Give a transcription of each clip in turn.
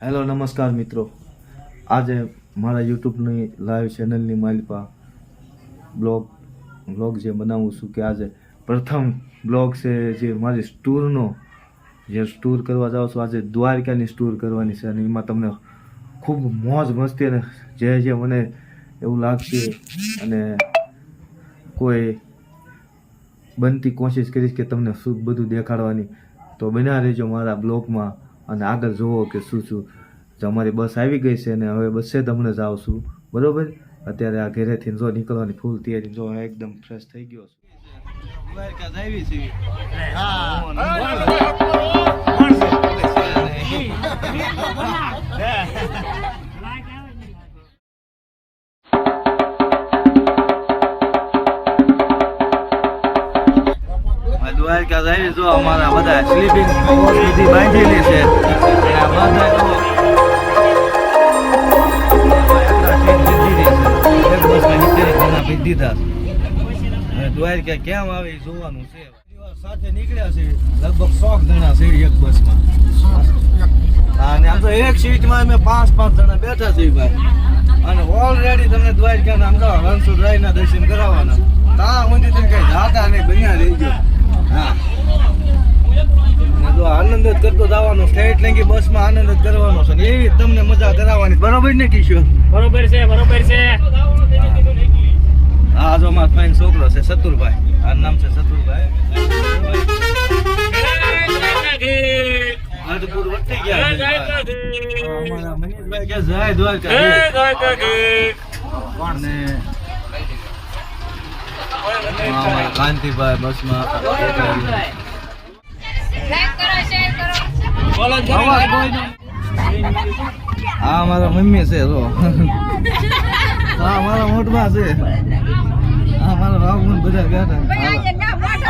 Hello નમસ્કાર મિત્રો, આજે મારા યુટ્યુબની લાઈવ ચેનલની માલિપા બ્લોગ જે બનાવું છું કે આજે પ્રથમ બ્લોગ છે જે મારી ટૂરનો જે ટૂર કરવા જાઉં છું. આજે દ્વારકાની ટૂર કરવાની છે અને એમાં તમને ખૂબ મોજ મસ્તી અને જે મને એવું લાગશે અને કોઈ બનતી કોશિશ કરીશ કે તમને શું બધું દેખાડવાની. તો બન્યા રહેજો મારા બ્લોગમાં અને આગળ જુઓ કે શું અમારી બસ આવી ગઈ છે અને હવે બસે જ હમણાં જાઉં છું. બરોબર, અત્યારે આ ઘરેથી જો નીકળવાની ફૂલ તૈયારી, જો એકદમ ફ્રેશ થઈ ગયો છું. દ્વારકા આવી જો અમારા બધા સ્લીપિંગ બધી બાંધેલી છે. દ્વારકા કેમ આવે જોવાનું છે. સાથે નીકળ્યા છે લગભગ 100 જણા છે એક બસમાં અને આમ તો એક સીટમાં અમે 5 જણા બેઠા છીએ ભાઈ. અને ઓલરેડી તમને દ્વારકાના આમ તો રણછોડરાયના દર્શન કરાવવાના. ત્યાં સુધી તમે કઈ જાતા નહીં, બન્યા રહી ગયો. હા, જો આનંદ જ કરતો જવાનો, સ્ટેટ લેંગી બસમાં આનંદ જ કરવાનો છે ને એવી તમને મજા કરાવવાની. બરોબર ને કિશોર? બરોબર છે, બરોબર છે. હા, જો મારો ફાઈન છોકરો છે સતુરભાઈ, આ નામ છે સતુરભાઈ. આદપુર વટી ગયા અમારા મનીષભાઈ કે જય દ્વારકા ને કાંતિભાઈ બસમાં. હા, મારા મમ્મી છે જો. હા, મારા મોટમાં છે. હા, મારા બાબુ બધા બેઠા.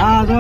હા જો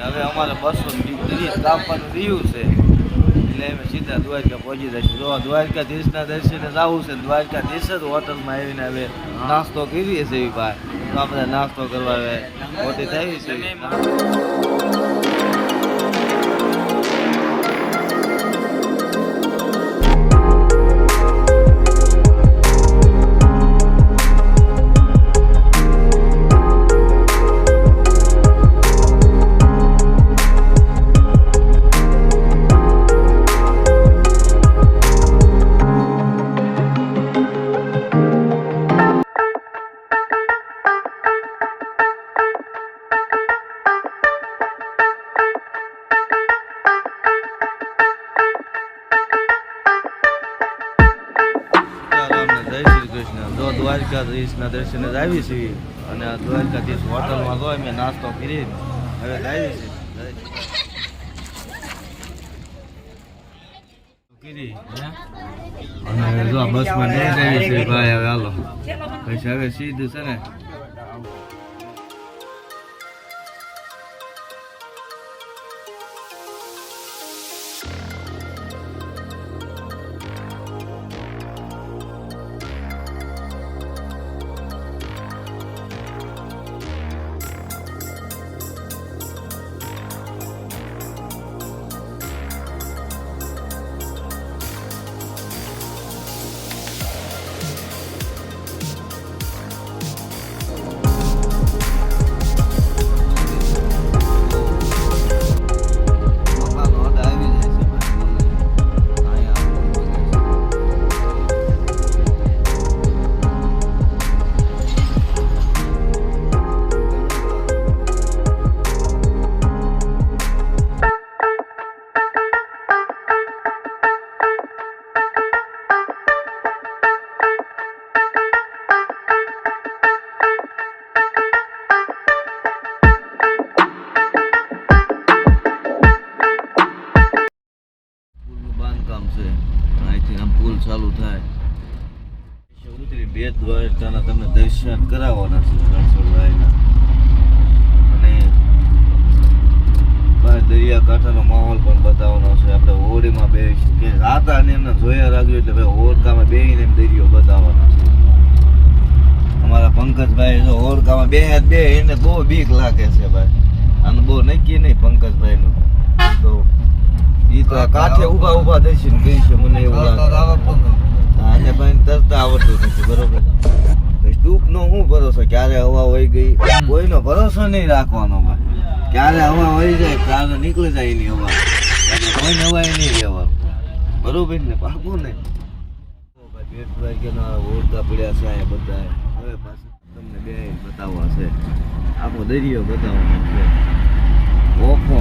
હવે અમારે 230 કાપવાનું રહ્યું છે એટલે અમે સીધા દ્વારકા પહોંચી જઈશું. જો દ્વારકાધીશના દર્શને જવું છે. દ્વારકાધીશ જ હોટલમાં આવીને હવે નાસ્તો કરીએ છીએ ભાઈ. તો આપણે નાસ્તો કરવા મોટી થઈ છે. દ્વારકાધીશના દર્શને જ આવી છીએ અને આ દ્વારકાધીશ હોટલમાં તો અમે નાસ્તો કરી હવે આવી છે અને જો બસમાં નહીં જઈએ છીએ ભાઈ હવે હાલો પછી હવે સીધું છે ને પુલ ચાલુ થાય ઉતરી બેટ દ્વારકાના તમને દર્શન કરાવવાના છે રણછોડભાઈના અને દરિયાકાંઠાનો માહોલ પણ બતાવવાનો છે. આપણે હોડીમાં બે કે રાતા ને એમને જોયા રાખ્યું એટલે ભાઈ હોડકામાં બેહીને દરિયો બતાવવાના છે. અમારા પંકજભાઈ જો હોડકામાં બે એને બહુ બીક લાગે છે ભાઈ, આને બહુ નક્કી નહીં પંકજભાઈનું તો ઈ તો કાંઠે ઉભા ઉભા દર્શન કરી છે. મને એવું લાગે આને ભાઈ તરતા આવડતું નથી બરોબર. ડૂબ નો શું ભરોસો, ક્યારે હવા વહી ગઈ કોઈનો ભરોસો નહીં રાખવાનો ભાઈ. ક્યારે હવા વહી જાય ક્યારે નીકળી જાય એની હવા, કોઈને હવા નહીં રહેવાનું બરોબર ને પાકું ને. પેટ દ્વારકાના ઓળખા પડ્યા છે અહીંયા બધા. હવે પાછું તમને બે બતાવવા છે, આખો દરિયો બતાવવાનો છે. ઓખો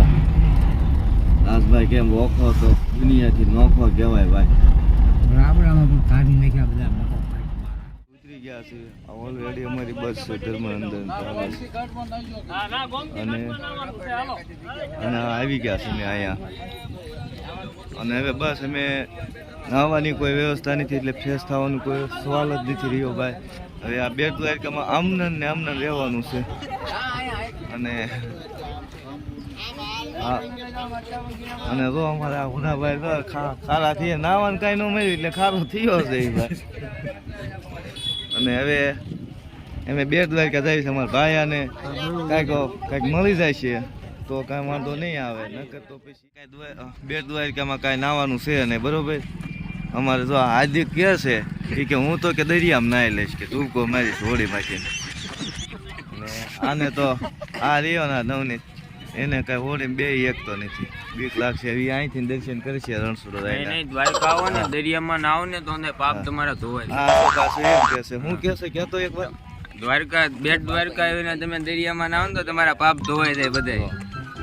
દાસભાઈ કેમ ઓખો તો દુનિયાથી નોખો કહેવાય ભાઈ. રાબડામાં પણ કાઢી નાખ્યા બધા ઉતરી ગયા છે. ઓલરેડી અમારી બસ છે ધર્મનંદન ચાલે છે અને આવી ગયા છે મેં અહીંયા. અને હવે બસ અમે નાહવાની કોઈ વ્યવસ્થા નથી એટલે ફ્રેશ થવાનું કોઈ સવાલ જ નથી રહ્યો ભાઈ. હવે આ બેટ દ્વારકામાં આમનન ને આમનન રહેવાનું છે. અને અને જો અમારા ઉનાભાઈ ખારા થઈએ નાવાનું કાંઈ ન મળ્યું એટલે ખારો થયો છે ભાઈ. અને હવે અમે બેટ દ્વારકા જાય છે અમારા ભાઈ અને કાંઈક મળી જાય છે તો કાંઈ વાંધો નહીં આવે, નકર તો પછી કાંઈ બેટ દ્વારકામાં કાંઈ નાવાનું છે નહીં બરોબર. અમારે જો હાર્દિક કહે છે કે હું તો કે દરિયામાં નાહી લઈશ કે તું કો મારી હોડી માંથી. અને આને તો આ રહ્યો ને નવનીત એને કઈ હોડી બે એકતો નથી, બીક લાગશે. હવે અહીંથી દર્શન કરશે રણછોડરાય દ્વારકા આવો ને દરિયામાં નાવ ને તો પાપ તમારા ધોવાય. હા પાછું એમ કહેશે, હું કહેશે કહેતો એક વાર દ્વારકા બેટ દ્વારકા આવીને તમે દરિયામાં નાવ ને તો તમારા પાપ ધોવાઈ જાય બધા.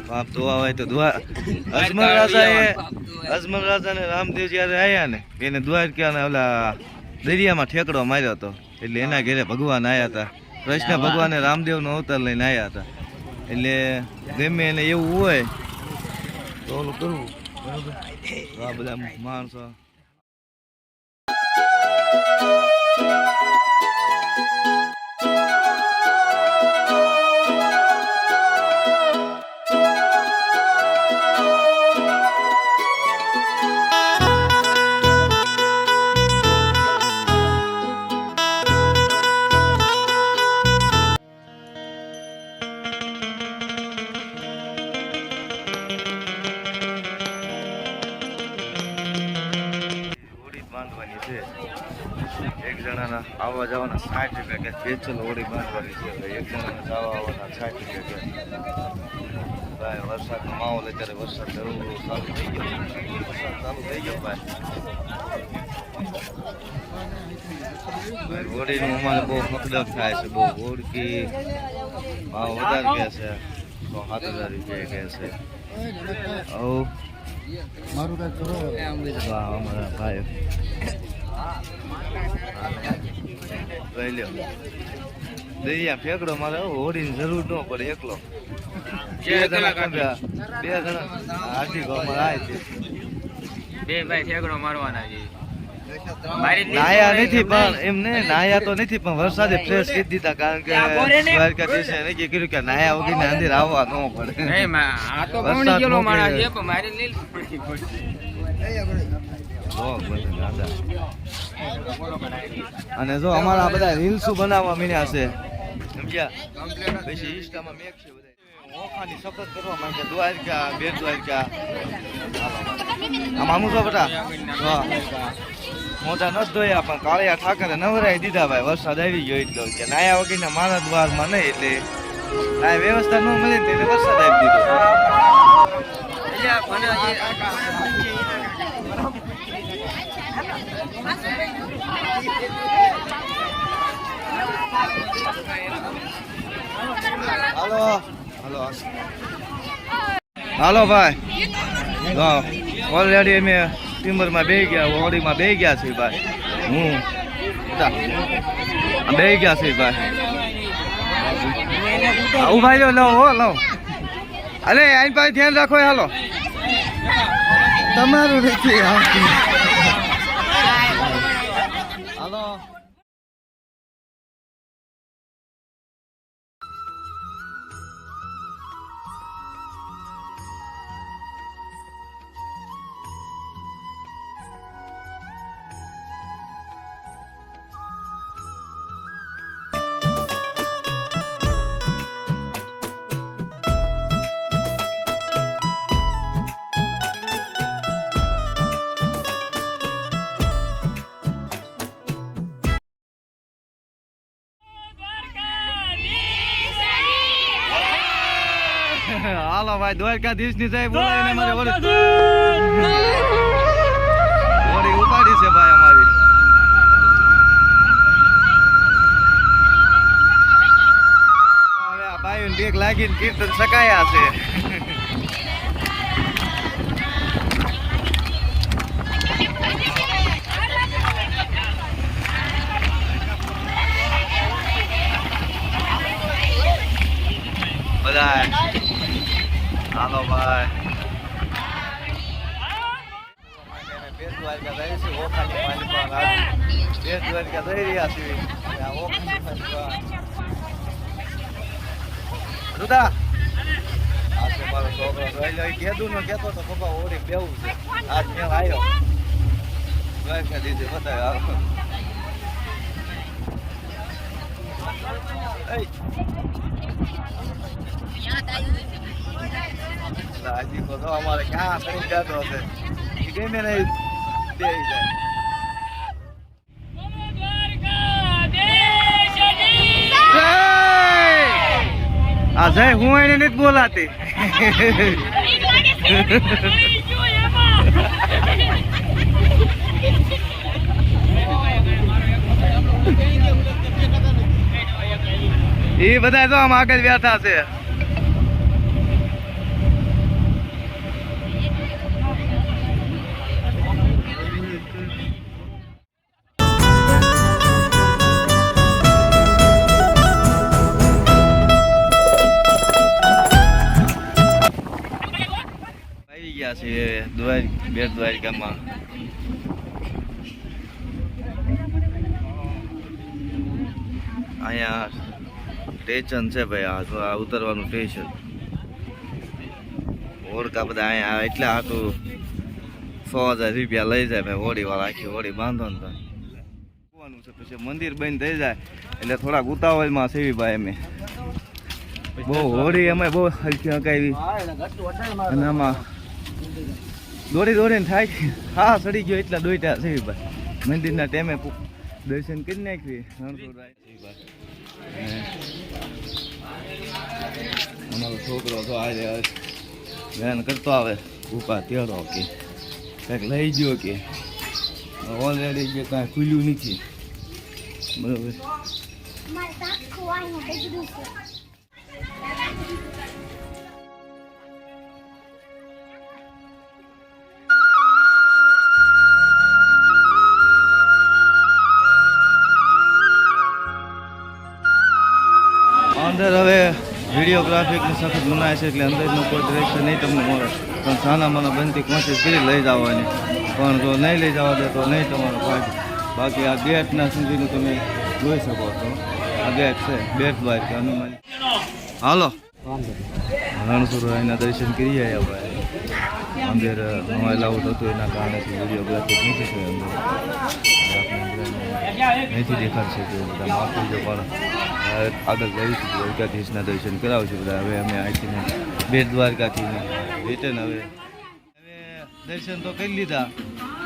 પાપ ધોવા હોય તો અજમલ રાજા ને રામદેવ જયારે આવ્યા ને એને દ્વારકા ઓલા દરિયામાં ઠેકડો માર્યો હતો એટલે એના ઘરે ભગવાન આવ્યા હતા. કૃષ્ણ ભગવાને રામદેવ નો અવતાર લઈને આવ્યા હતા. એટલે ગમે એને એવું હોય તો ઓલું કરવું બરોબર. આ બધા માણસો બાંધવાની છે. એક જણાના આવવા જવાના 60 રૂપિયા કે સ્પેશિયલ હોડી બાંધવાની છે. એક જણાના જવા આવવાના 60 રૂપિયા કે ભાઈ. વરસાદનો માહોલ અત્યારે વરસાદ ચાલુ થઈ ગયો, વરસાદ ચાલુ થઈ ગયો ભાઈ. હોડીનું અમારે બહુ મકદમ થાય છે, બહુ હોડકી ભાવ વધારે કહે છે તો 7000 રૂપિયા કહે છે. મારું કાંઈ કરો અમારા ભાઈ ભાઈ લ્યો દરિયા ફેંકડો મારે હોડીની જરૂર ન પડે એકલો બે જણા હાથી અમારે આવે છે બે ભાઈ ઠેકડો મારવાના છે નાયા નથી પણ એમને નાયા તો નથી પણ વરસાદે ફ્રેશ કરી દીધા કારણ કે દ્વારકાધીશે નક્કી કર્યું કે નાયા વગર અંદર આવવા ન પડે નહીં આ તો કોણી ગયેલો માણસ છે પણ મારી લીલ પડી અને જો અમારા બધા રીલ્સો બનાવવા મીન્યા છે સમજ્યા પછી ઇન્સ્ટામાં મેક છે બધા ઓખાની સફર કરવા માંગે દ્વારકા બેટ દ્વારકા આમ આમું છો બેટા મોટા નથી ધોયા પણ કાળિયા ઠાકરે નવરાઈ દીધા ભાઈ વરસાદ આવી ગયો એટલો કે નાયા વગરના મારા દ્વારમાં નહીં એટલે આ વ્યવસ્થા ન મળે ને એટલે વરસાદ આવી દીધો હાલો હાલો હાલો ભાઈ ઓલરેડી અમે ટિમ્બરમાં બે ગયા હોડીમાં બે ગયા છે ભાઈ હું બે ગયા છે ભાઈ ઉભા લો લો હો લો અરે આઈ પાસે ધ્યાન રાખો હાલો તમારું નથી હાલો હાલો ભાઈ દ્વારકાધીશ ની જાય બોલાવીને અમારે હોડી ઉપાડી છે ભાઈ અમારી હવે આ ભાઈ બેગ લાગીને કીર્તન સકાયા છે બધા હાલો ભાઈ બેટ દ્વારકા જઈ છે ઓખાની બેટ દ્વારકા જઈ રહ્યા છીએ દુદા આજે મારો છોકરો જોઈ લો કીધું ને કહેતો તો પપ્પા ઓડી બેવું છે આજ મેં આવ્યો દ્વારકા દીધે બતાવ્યો હજી તો અમારે ક્યાં કરી જતો હશે ગમે નહીં દે આ જય હું એને નથી બોલાતી એ બધા તો આમ આગળ બેઠા છે બેટ દ્વારકામાં અહીંયા સ્ટેશન છે ભાઈ આ ઉતરવાનું સ્ટેશન ઓળખા બધા અહીંયા એટલા હાટું 100,000 રૂપિયા લઈ જાય ભાઈ હોડી વાળા આખી હોડી બાંધો ને છે પછી મંદિર બંધ થઈ જાય એટલે થોડાક ઉતાવળમાં સેવી ભાઈ અમે બહુ હોડી અમે બહુ હલકી હકાવી અને આમાં દોડી દોડીને થાય હા સડી ગયો એટલા દોઈટા છે ભાઈ મંદિરના ટાઈમે દર્શન કરી નાખવી અમારો છોકરો તો આજે ધ્યાન કરતો આવે ઉપા તેડો કે કંઈક લઈ ગયો કે ઓલરેડી જે કાંઈ ખુલ્યું નથી બરોબર અંદર હવે વિડીયોગ્રાફિકની સખત મનાય છે એટલે અંદરનો કોઈ દ્રશ્ય નહીં તમને મળે પણ સાના મને બનતી કોશિશ કરી લઈ જવાની પણ જો નહીં લઈ જવા દે તો નહીં તમારો ભાગ બાકી આ ગેટના સુધીનું તમે જોઈ શકો છો આ ગેટ છે બેટ બાય કે હનુમાન હાલો રણછોડરાયના દર્શન કરી આવ્યા અંદર મોબાઈલ આઉટ હતું એના કારણે વિડીયોગ્રાફી નથી છે અંદર અહીંથી દેખાડશે કે બધા માફ કરજો પણ આગળ જઈશું દ્વારકાધીશના દર્શન કરાવશું બધા હવે અમે અહીંથી બેટ દ્વારકાથી રિટર્ન હવે દર્શન તો કરી લીધા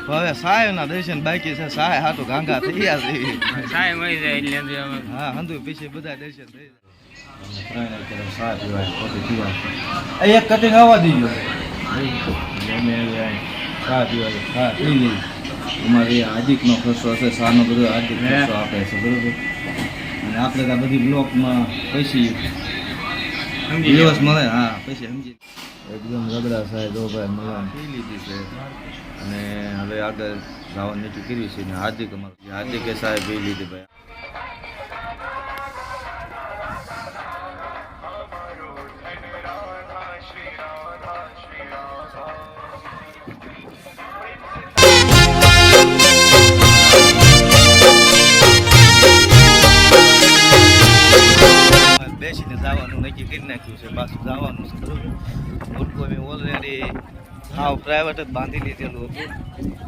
હવે સાહેબના દર્શન બાકી છે સાહેબ હાટું ગાંગા થઈ ગયા છે સાહેબ મળી જાય એટલે અંદર અમે હા હંધુ પીછે બધા દર્શન થઈ જાય એક કટિંગ આવવા દીજો ચા પીવા ચા પી લઈ અમારે હાર્દિકનો ખર્ચો હશે શાનો બધો હાર્દિક ખર્ચો આપે છે બરોબર અને આપણે ત્યાં બધી બ્લોકમાં પૈસી દિવસ મળે હા પૈસા સમજી એકદમ રગડા સાહેબ ભાઈ મળવાનું પી લીધી છે અને હવે આગળ જવાનું નીચું કર્યું છે ને હાર્દિક અમારું હાર્દિકે સાહેબ પી લીધી ભાઈ બેસીને જવાનું નક્કી કરી નાખ્યું છે પાછું જવાનું છે બરોબર મોટું અમે ઓલરેડી હાવ પ્રાઇવેટ જ બાંધી લીધેલું હતું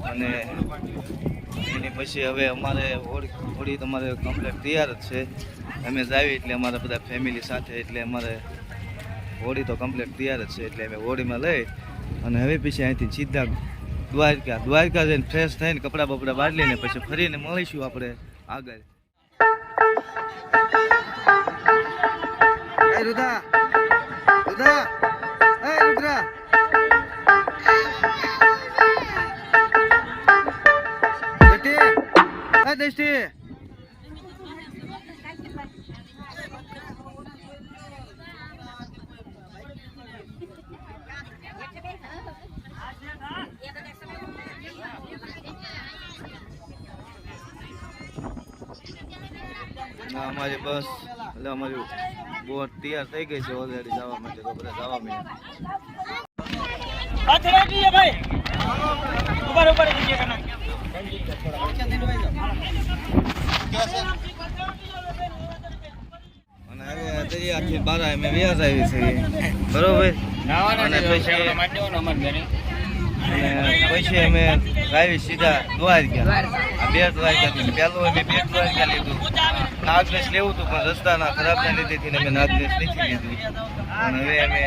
અને એની પછી હવે અમારે હોળી તમારે કમ્પ્લીટ તૈયાર જ છે અમે જાવી એટલે અમારા બધા ફેમિલી સાથે એટલે અમારે હોળી તો કમ્પ્લીટ તૈયાર જ છે એટલે અમે હોળીમાં લઈ અને હવે પછી અહીંથી સીધા દ્વારકા જઈને ફ્રેશ થઈને કપડાં બપડા બાંધી લઈને પછી ફરીને મળીશું આપણે આગળ રુદ્રા રુદ્રા એ રુદ્રા દ્રષ્ટિ અમારી બસ એટલે અમારી બોટ તૈયાર થઈ ગઈ છે ઓલરેડી જવા માટે તો બધા જવા અને હવે દરિયાથી બહાર અમે વ્યાજ આવી છે બરોબર અને પછી અમે આવી સીધા દ્વારકા આ બે દ્વારકાથી પહેલું અમે બે દ્વારકા લીધું નાગનેશ લેવું હતું પણ રસ્તાના ખરાબના લીધેથી અમે નાગનેશ નથી લીધું અને હવે અમે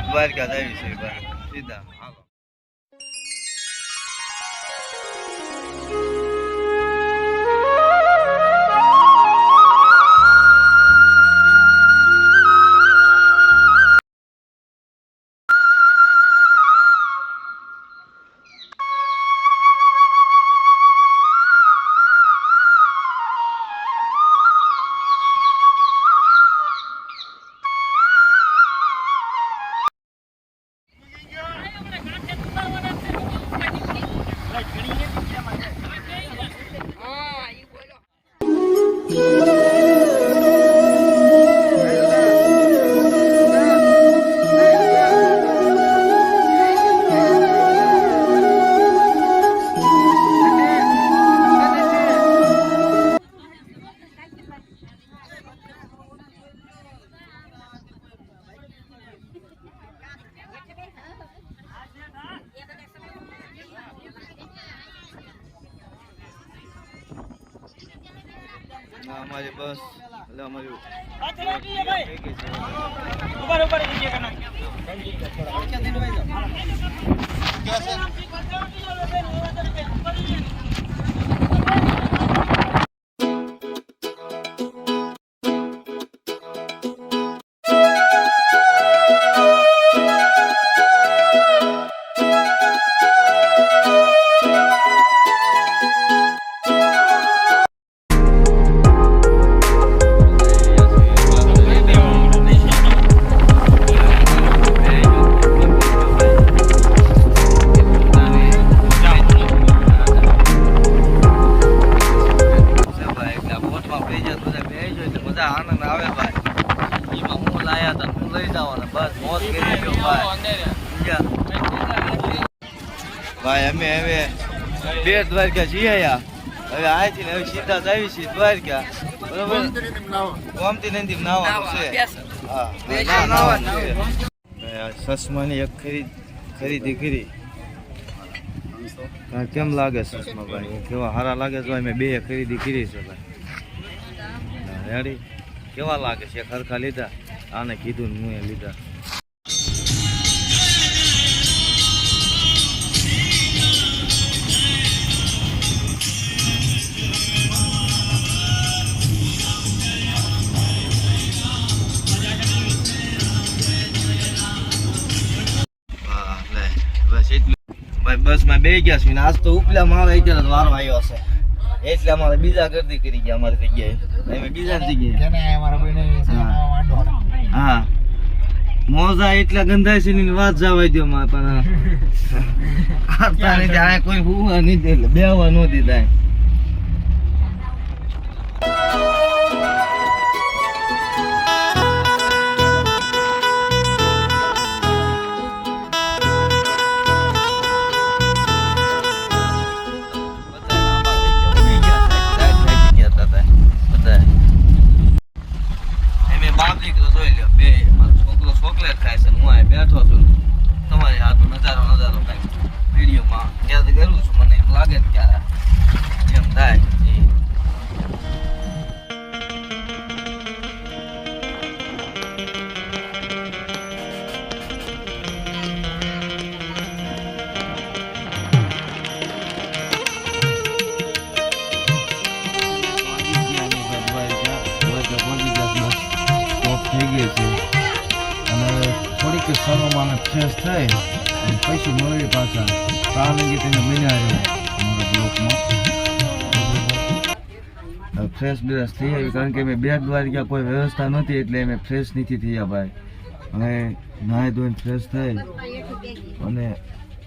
દ્વારકા જ આવી છે સીધા હાલો અમારી બસ એટલે અમારી આયા હતા હું લઈ જવાના બસ મોજ કરી ગયો ભાઈ અમે હવે બેટ દ્વારકા જઈ આયા હવે આથી ને હવે સીધા જ આવી છીએ દ્વારકા બરોબર ગોમતી નદી નાવાનું છે હા નાવાનું છે ચશ્માની એક ખરીદી કરી કેમ લાગે ચશ્મા ભાઈ કેવા સારા લાગે છે મેં બે ખરીદી કરી છે ભાઈ રેડી કેવા લાગે છે ખરખા લીધા આને કીધું ને હું લીધા ભાઈ બસમાં બે ગયા છે આજ તો ઉપલા મારો અત્યારે વારો આવ્યો છે એટલે અમારે બીજા ગરદી કરી ગયા અમારી જગ્યાએ અમે બીજા જગ્યાએ હા મોજા એટલા ગંધાય છે ની વાત જવા દો માં પણ કોઈ હુવા નહીં દે એટલે બેહવા ન દીધા બેઠો છું તમારી હાથનો નજારો કઈ વિડીયોમાં યાદ કરું છું મને એમ લાગે કે એમ થાય થઈ ગઈ છે અને થોડીક સરોમાં ફ્રેશ થઈ અને પૈસા મળી પાછા કારણ કે તેને બન્યા અમારા બ્લોકમાં ફ્રેશ બ્રશ થઈ આવી કારણ કે મેં બેટ દ્વારકા કોઈ વ્યવસ્થા નહોતી એટલે અમે ફ્રેશ નથી થયા ભાઈ અને નાહી ધોઈને ફ્રેશ થઈ અને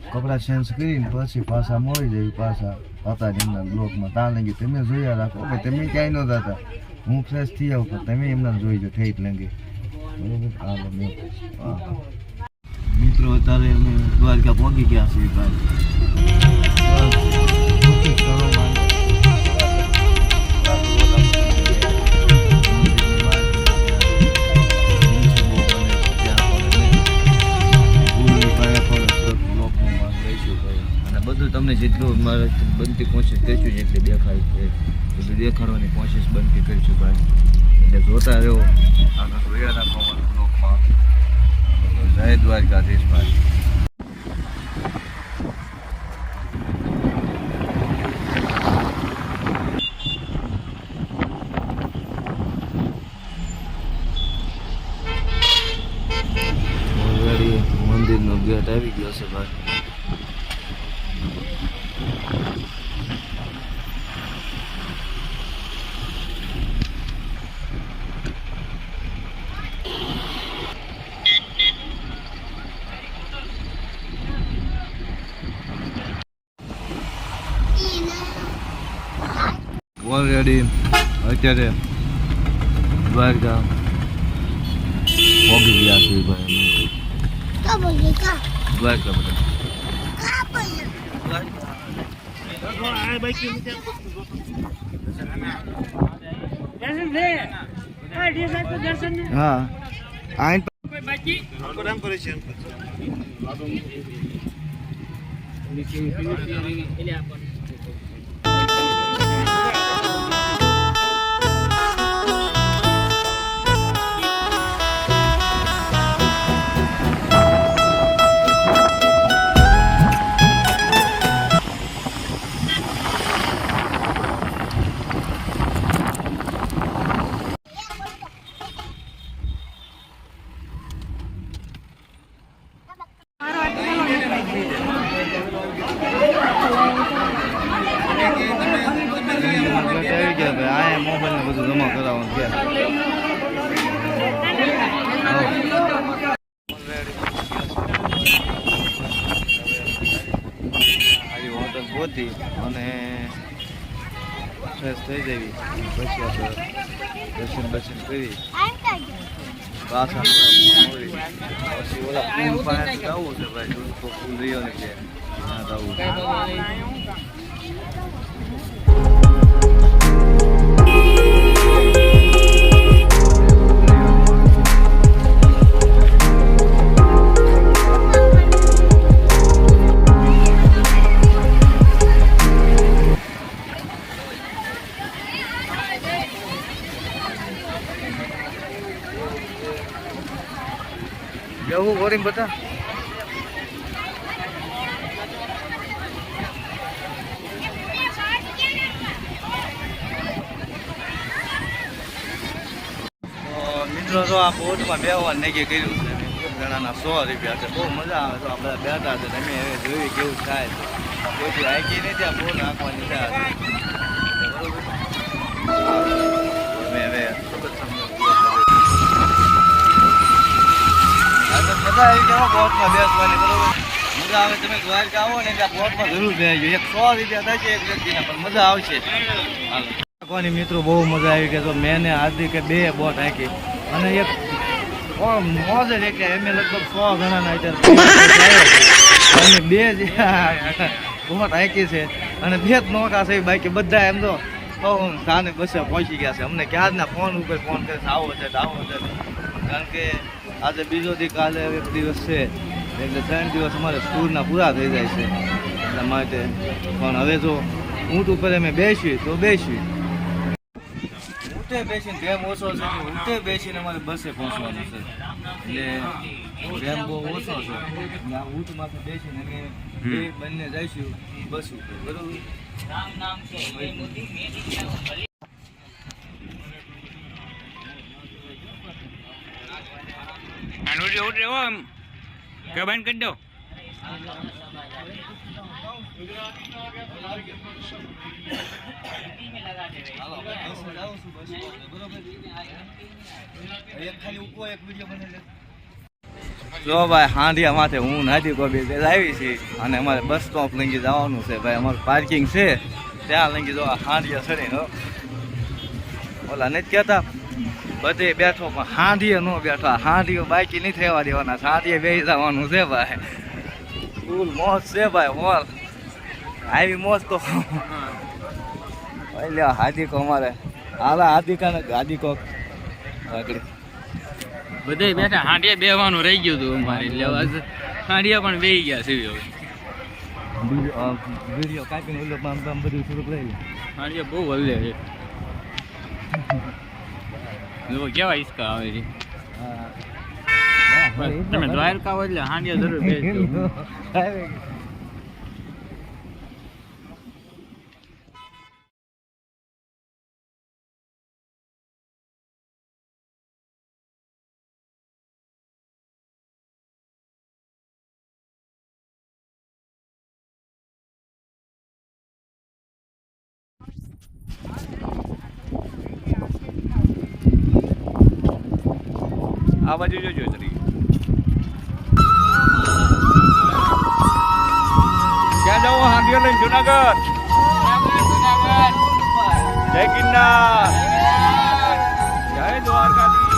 કપડાં ચેન્જ કરીને પછી પાછા મળી જાય પાછા હતા એમના બ્લોકમાં તાણ લાગી તમે જોયા રાખો કે તમે ક્યાંય નહોતા હતા હું ફ્રેશ થઈ આવું પણ તમે એમના જોઈ જો થઈ જ લાગે મિત્રો અત્યારે અમે દ્વારકા પહોંચી ગયા છીએ ભાઈ અને બધું તમને જેટલું મારે બનતી કોશિશ કરીશું જેટલી દેખાય છે બધું દેખાડવાની કોશિશ બનતી કરીશું ભાઈ એટલે જોતા રહ્યો આગળ જોયા રાખો અમારા બ્લોગમાં જય દ્વારકાધીશ ભાઈ ઓલરેડી મંદિરનો ગેટ આવી ગયો છે ભાઈ ઓલરેડી અત્યારે દ્વારકા પહોંચી ગયા છે ભાઈ દ્વારકા બધા હા મોબાઈલ બધું જમા કરાવવાનું છે હોટલ પહોંચી અને ફ્રેશ થઈ જવી પછી આપણે દર્શન કરી પાછા પછી ઓલા પુલ પાસે જવું છે ભાઈ, દૂધકો પુલ રહ્યો ને છે ત્યાં જવું છે. જવું બોરિંગ બતા મિત્રો તો આ બોટમાં બેહવા નક્કી કર્યું છે. જણાના 100 રૂપિયા છે. બહુ મજા આવે તો આપણે બેઠા છે. તમે હવે જોઈ કેવું થાય છે. કોઈ હાકી નહીં ત્યાં બોટ નાખવાની છે બરોબર. તમે હવે મજા આવી જાવ બોટમાં બેસવાની બરોબર. મજા આવે તમે દ્વારકા આવો ને એટલે બોટમાં જરૂર બેસજો. 100 રૂપિયા થાય છે એક વ્યક્તિને, પણ મજા આવશે. હાલો મિત્રો બહુ મજા આવી કે તો મેં ને હાર્દિકે 2 બોટ હાકી અને એક મોજ છે કે અમે લગભગ 100 જણાના અત્યારે 2 બોટ હાકી છે અને 2 જ નોકા છે બાકી બધા એમ તો સાને બસે પહોંચી ગયા છે. અમને ક્યારના ફોન ઉપર ફોન કરે આવો છે આવો છે, કારણ કે આજે બીજો દી કાલે એક દિવસ છે એટલે 3 દિવસ અમારે સ્કૂલના પૂરા થઈ જાય છે એટલા માટે. પણ હવે જો ઊંટ ઉપર અમે બેસી તો બેસી ઊંટે બેસીને ડેમ ઓછો છે કે ઊંટે બેસીને અમારે બસે પહોંચવાનું છે એટલે ડેમ બહુ ઓછો છે. ઊંટમાંથી બેસીને અમે બંને જઈશું બસ ઉપર બરોબર. બંધ કરી દો. જો ભાઈ હાંડિયા માથે હું નાદી કોબી આવી છે અને અમારે બસ સ્ટોપ લંગી જવાનું છે ભાઈ. અમારું પાર્કિંગ છે ત્યાં લંગી જો હાંડિયા ચડીને ઓલા નથી કહેતા બધે બેઠો પણ હાંડીએ ન બેઠા. હાંડીઓ બાકી નહીં થવા દેવાના, હાંડીએ બેસી જવાનું છે ભાઈ. ફૂલ મોજ છે ભાઈ. હોલ આવી મોજ તો લે હાદીકો અમારે હાલા હાદીકા હાદીકો આગળ બધે બેઠા. હાંડિયા બેવાનું રહી ગયું હતું અમારે એટલે હાંડિયા પણ બેસી ગયા છે. વિડીયો કાપીને ઓલો બધું થોડુંક લઈ લે. હાંડિયા બહુ હલે છે. જો કેવા હિસકા આવે છે. તમે દ્વારકા હોય એટલે હાંડિયા જરૂર બેસજો. આ બાજુ જોજો તરી ક્યાં જાઓ હાંડિયો લઈને જુનાગઢ જય ગિરનાર જય દ્વારકાધીશ.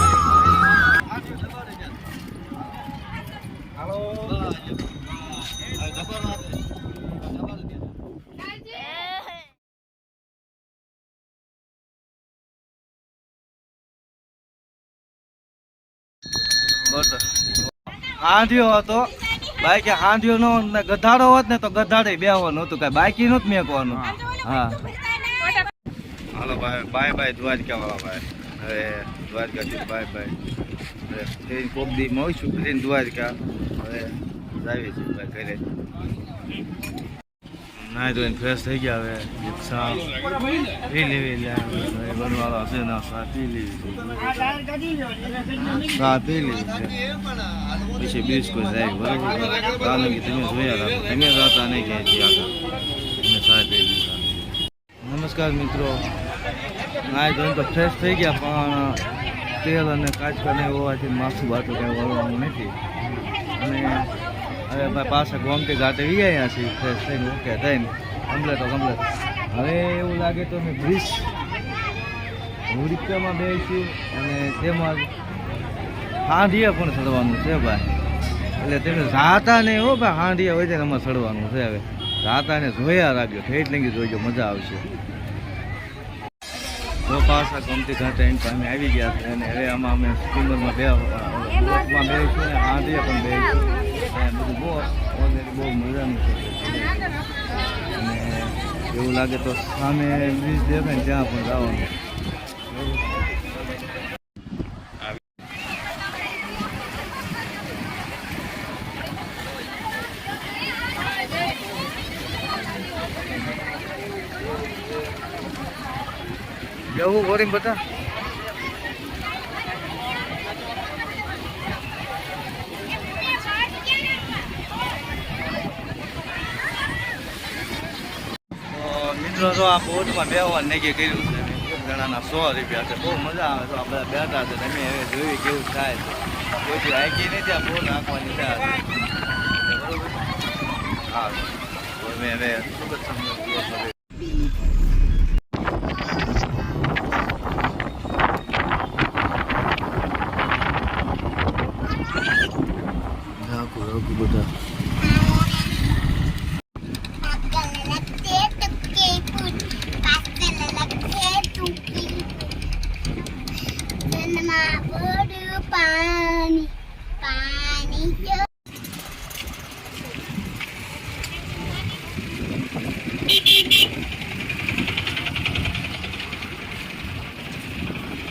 હાંડિયો હતો ભાઈ કે હાંડિયો નો ગધાડો હોત ને તો ગધાડે બેહવાનું હતું, કઈ બાકી નતું મેકવાનું. હા હાલો ભાઈ બાય બાય દ્વારકા વાળા ભાઈ. હવે દ્વારકાથી બાય બાય. હવે કોક દી મળીશું ફરીને દ્વારકા. હવે જાવી છે ભાઈ ઘરે. નાઈ ધોઈને ફ્રેશ થઈ ગયા. હવે સા પી લેવી બનવાળો હશે ના સા પી લેવી સા પી લેવી છે. પછી બિસ્કુટ જાય બરાબર. કારણ કે તમે જોયા રાખો, તમે રાતા નહીં ક્યાંય આગળ તમે સા પી લીધા. નમસ્કાર મિત્રો, નાઈ ધોઈને તો ફ્રેશ થઈ ગયા પણ તેલ અને કાચકા નહીં હોવાથી માથું બાટું કંઈ વળવાનું નથી. અને હવે ભાઈ પાછા ગોમતી ઘાટે ગયા છીએ ફ્રેશ થઈને ઓકે થઈને કમ્પ્લેટ. હવે એવું લાગે તો અમે બ્રિજ રિક્ષામાં બેસીશું અને તેમાં હાંડીએ પણ ચડવાનું છે ભાઈ, એટલે તમે જાતા નહીં હો ભાઈ, હાંડીએ હોય છે ને અમારે ચડવાનું છે. હવે જાતા ને જોયા રાખજો, ઠેઠ લંગી જોઈજો, મજા આવશે. તો પાછા ગમતી ઘાટે એમ અમે આવી ગયા છે, અને હવે આમાં અમે સ્ટીમરમાં બોટમાં બેસીશું ને હાંડીએ પણ બેસીશું. બધું બહુ ઓલરેડી બહુ મજાનું છે, અને એવું લાગે તો સામે બ્રિજ દેખાય ને ત્યાં પણ જવાનું. જવું બોરિંગ બધા મિત્રો, તો આ બોટમાં બેહવાનું નક્કી કર્યું છે. એક જણાના 100 રૂપિયા છે. બહુ મજા આવે તો આ બધા બેઠા છે. તમે હવે જોયું કેવું થાય છે. કોઈ હાકી નહીં ત્યાં બોટ નાખવાની ત્યાં બરોબર. હા, મેં હવે સુરત સમજો. બધા પાણી પાણી જો